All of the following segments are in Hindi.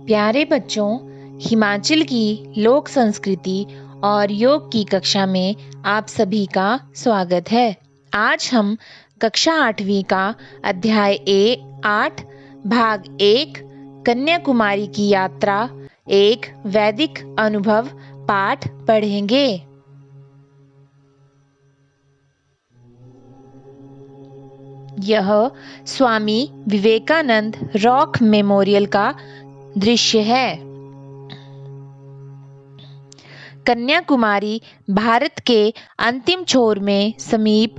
प्यारे बच्चों, हिमाचल की लोक संस्कृति और योग की कक्षा में आप सभी का स्वागत है। आज हम कक्षा 8वीं का अध्याय 8 भाग 1 कन्याकुमारी की यात्रा एक वैदिक अनुभव पाठ पढ़ेंगे। यह स्वामी विवेकानंद रॉक मेमोरियल का दृश्य है। कन्याकुमारी भारत के अंतिम छोर में समीप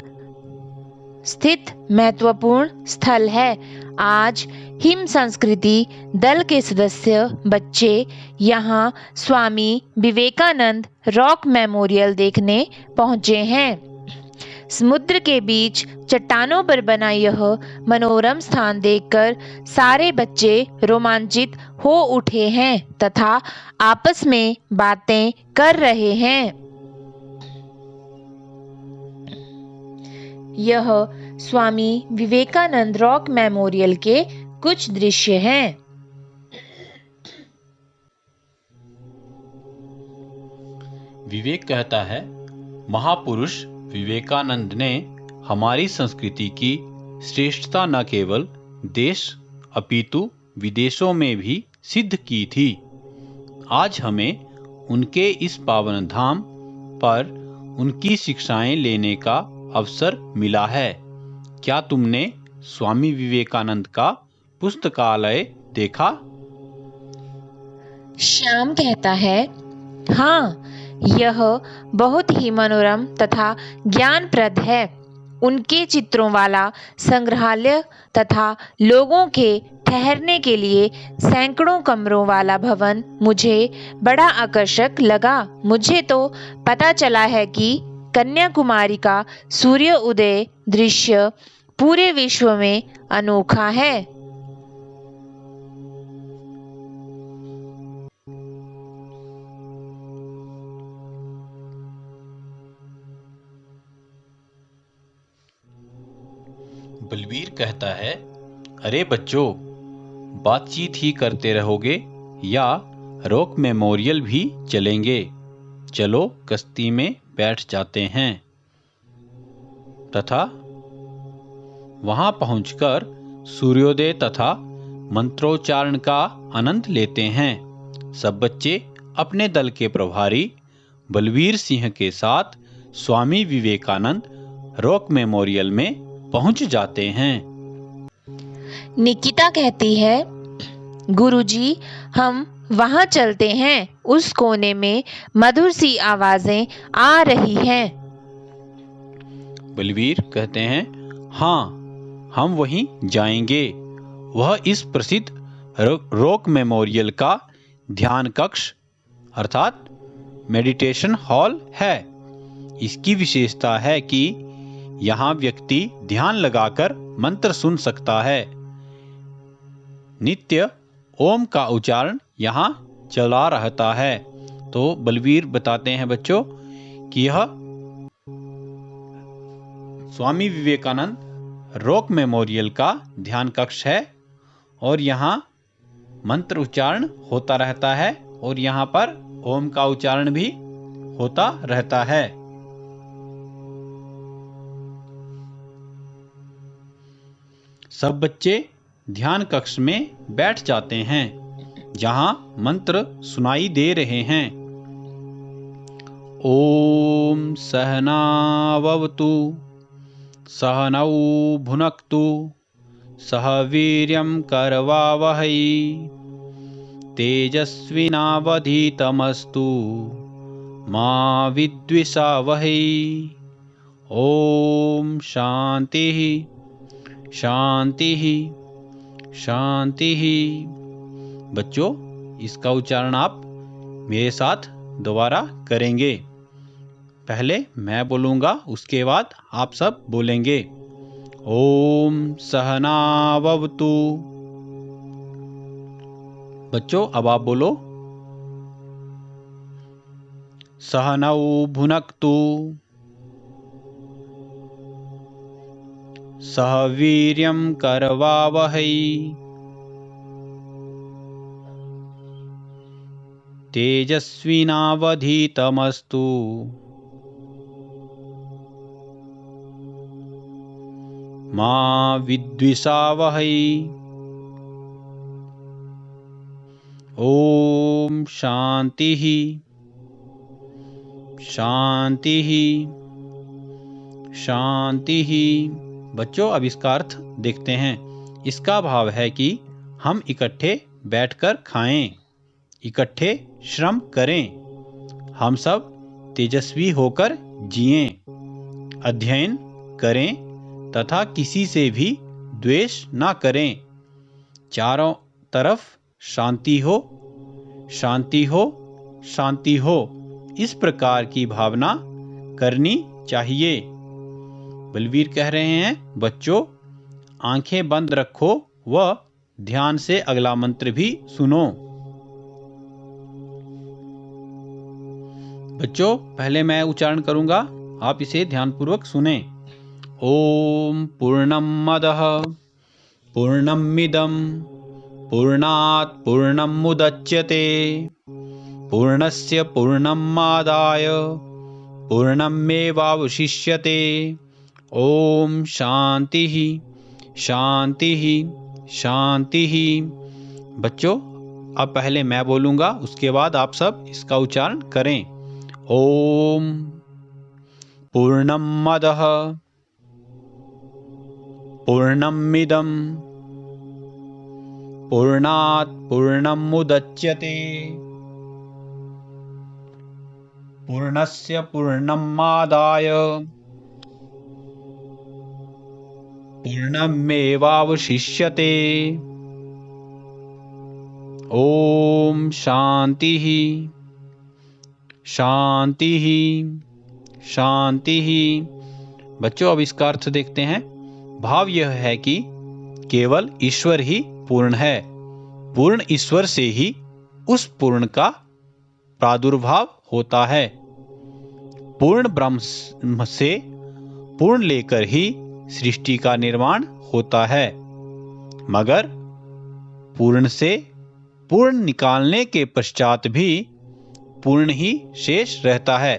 स्थित महत्वपूर्ण स्थल है। आज हिम संस्कृति दल के सदस्य बच्चे यहाँ स्वामी विवेकानंद रॉक मेमोरियल देखने पहुँचे हैं। समुद्र के बीच चट्टानों पर बना यह मनोरम स्थान देखकर सारे बच्चे रोमांचित हो उठे हैं तथा आपस में बातें कर रहे हैं। यह स्वामी विवेकानंद रॉक मेमोरियल के कुछ दृश्य हैं। विवेक कहता है, महापुरुष विवेकानंद ने हमारी संस्कृति की श्रेष्ठता न केवल देश अपितु विदेशों में भी सिद्ध की थी। आज हमें उनके इस पावन धाम पर उनकी शिक्षाएं लेने का अवसर मिला है। क्या तुमने स्वामी विवेकानंद का पुस्तकालय देखा? श्याम कहता है, हाँ, यह बहुत ही मनोरम तथा ज्ञानप्रद है। उनके चित्रों वाला संग्रहालय तथा लोगों के ठहरने के लिए सैकड़ों कमरों वाला भवन मुझे बड़ा आकर्षक लगा। मुझे तो पता चला है कि कन्याकुमारी का सूर्य उदय दृश्य पूरे विश्व में अनोखा है। बलवीर कहता है, अरे बच्चों, बातचीत ही करते रहोगे या रॉक मेमोरियल भी चलेंगे? चलो कश्ती में बैठ जाते हैं तथा वहां पहुंचकर सूर्योदय तथा मंत्रोच्चारण का आनंद लेते हैं। सब बच्चे अपने दल के प्रभारी बलवीर सिंह के साथ स्वामी विवेकानंद रॉक मेमोरियल में पहुंच जाते हैं। निकिता कहती है, गुरुजी, हम वहां चलते हैं। उस कोने में मधुर सी आवाजें आ रही हैं। बलवीर कहते हैं, हाँ, हम वहीं जाएंगे। वह इस प्रसिद्ध रॉक मेमोरियल का ध्यान कक्ष अर्थात मेडिटेशन हॉल है। इसकी विशेषता है कि यहाँ व्यक्ति ध्यान लगाकर मंत्र सुन सकता है। नित्य ओम का उच्चारण यहाँ चला रहता है। तो बलवीर बताते हैं बच्चों कि यह स्वामी विवेकानंद रॉक मेमोरियल का ध्यान कक्ष है और यहाँ मंत्र उच्चारण होता रहता है और यहाँ पर ओम का उच्चारण भी होता रहता है। सब बच्चे ध्यान कक्ष में बैठ जाते हैं जहां मंत्र सुनाई दे रहे हैं। ओम सहनावतु सहनौ भुनक्तु सह वीर्यं करवावहै तेजस्विनावधीतमस्तु मा विद्विषावहै। ओम शांति शांति ही शांति ही। बच्चों, इसका उच्चारण आप मेरे साथ दोबारा करेंगे। पहले मैं बोलूंगा, उसके बाद आप सब बोलेंगे। ओम सहनावतु। बच्चों, अब आप बोलो। सहनौ भुनक्तु सह वीर्यं करवावहै तेजस्विनावधीतमस्तु। मा विद्विषावहै। ओम शांतिः शांतिः शांतिः। बच्चों अब इसका अर्थ देखते हैं। इसका भाव है कि हम इकट्ठे बैठकर खाएं, इकट्ठे श्रम करें, हम सब तेजस्वी होकर जिएं, अध्ययन करें तथा किसी से भी द्वेष न करें। चारों तरफ शांति हो, शांति हो, शांति हो, इस प्रकार की भावना करनी चाहिए। बलवीर कह रहे हैं बच्चों आंखें बंद रखो व ध्यान से अगला मंत्र भी सुनो। बच्चों पहले मैं उच्चारण करूंगा, आप इसे ध्यानपूर्वक सुने। ओम पूर्णम मदः पूर्णमिदं पूर्णात् पूर्णमुदच्यते पूर्णस्य पूर्णमादाय पूर्णमेवावशिष्यते। ओम शांतिः शांतिः शांतिः। बच्चों अब पहले मैं बोलूंगा, उसके बाद आप सब इसका उच्चारण करें। ओम पूर्णम मदः पूर्णमिदं पूर्णात् पूर्णमुदच्यते पूर्णस्य पूर्णमादाय पूर्णमेवावशिष्यते। ओम शांतिः शांतिः शांतिः। बच्चों अब इसका अर्थ देखते हैं। भाव यह है कि केवल ईश्वर ही पूर्ण है, पूर्ण ईश्वर से ही उस पूर्ण का प्रादुर्भाव होता है। पूर्ण ब्रह्म से पूर्ण लेकर ही सृष्टि का निर्माण होता है, मगर पूर्ण से पूर्ण निकालने के पश्चात भी पूर्ण ही शेष रहता है।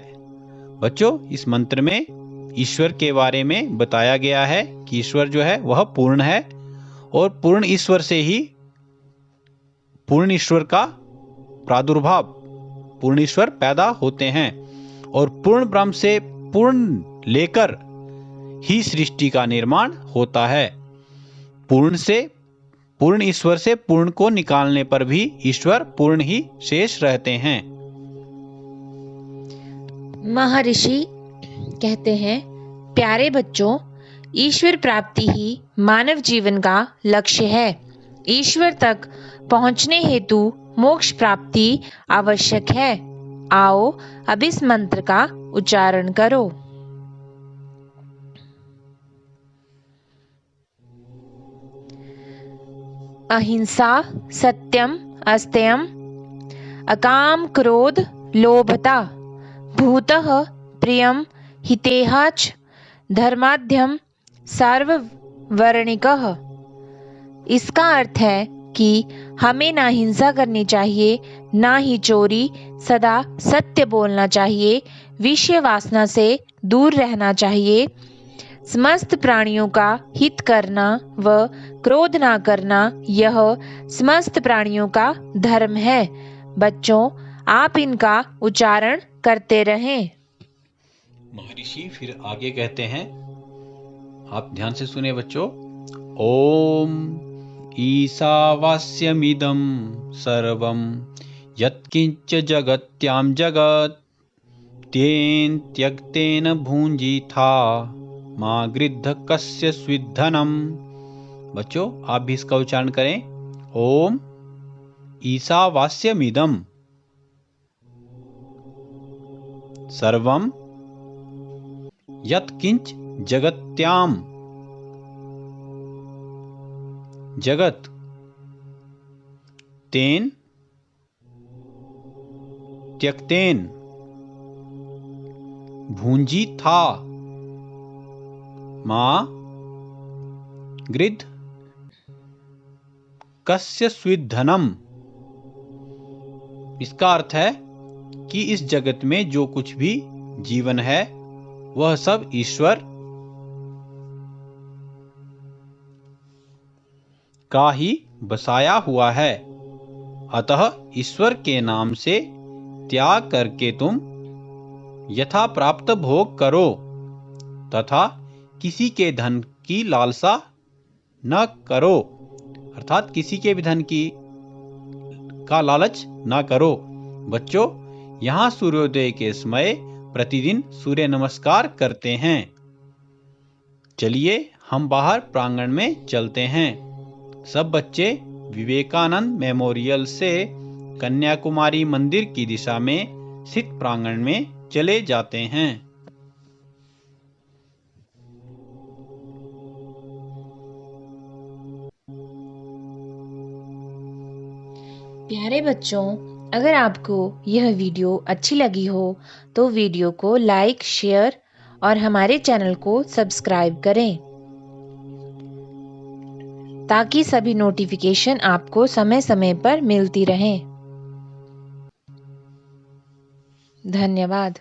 बच्चों इस मंत्र में ईश्वर के बारे में बताया गया है कि ईश्वर जो है वह पूर्ण है और पूर्ण ईश्वर से ही पूर्ण ईश्वर का प्रादुर्भाव, पूर्ण ईश्वर पैदा होते हैं और पूर्ण ब्रह्म से पूर्ण लेकर ही सृष्टि का निर्माण होता है। पूर्ण ईश्वर से पूर्ण को निकालने पर भी ईश्वर पूर्ण ही शेष रहते हैं। महर्षि कहते हैं प्यारे बच्चों, ईश्वर प्राप्ति ही मानव जीवन का लक्ष्य है। ईश्वर तक पहुंचने हेतु मोक्ष प्राप्ति आवश्यक है। आओ अब इस मंत्र का उच्चारण करो। अहिंसा सत्यम अस्त्यम अकाम क्रोध लोभता भूतः प्रियम हितेहाच धर्माध्यम सार्ववर्णिकः। इसका अर्थ है कि हमें ना हिंसा करनी चाहिए, ना ही चोरी, सदा सत्य बोलना चाहिए, विषय वासना से दूर रहना चाहिए, समस्त प्राणियों का हित करना व क्रोध ना करना यह समस्त प्राणियों का धर्म है। बच्चों आप इनका उच्चारण करते रहें। महर्षि फिर आगे कहते हैं, आप ध्यान से सुने बच्चों। ओम ईशावास्यमिदं सर्वं यत्किंच जगत्यां जगत् तेन त्यक्तेन भुंजीथा मा गृध्ध कस्य स्विद्धनम। बच्चों आप भी इसका उच्चारण करें। ओम ईशावास्यमिदं सर्वं यत्किंच जगत्याम जगत तेन त्यक्तेन भूंजी था मां गृध्ध कस्य स्विद्धनम। इसका अर्थ है कि इस जगत में जो कुछ भी जीवन है वह सब ईश्वर का ही बसाया हुआ है। अतः ईश्वर के नाम से त्याग करके तुम यथा प्राप्त भोग करो तथा किसी के धन की लालसा न करो, अर्थात किसी के भी धन का लालच न करो। बच्चों, यहाँ सूर्योदय के समय प्रतिदिन सूर्य नमस्कार करते हैं। चलिए हम बाहर प्रांगण में चलते हैं। सब बच्चे विवेकानंद मेमोरियल से कन्याकुमारी मंदिर की दिशा में स्थित प्रांगण में चले जाते हैं। प्यारे बच्चों, अगर आपको यह वीडियो अच्छी लगी हो तो वीडियो को लाइक, शेयर और हमारे चैनल को सब्सक्राइब करें ताकि सभी नोटिफिकेशन आपको समय समय पर मिलती रहें। धन्यवाद।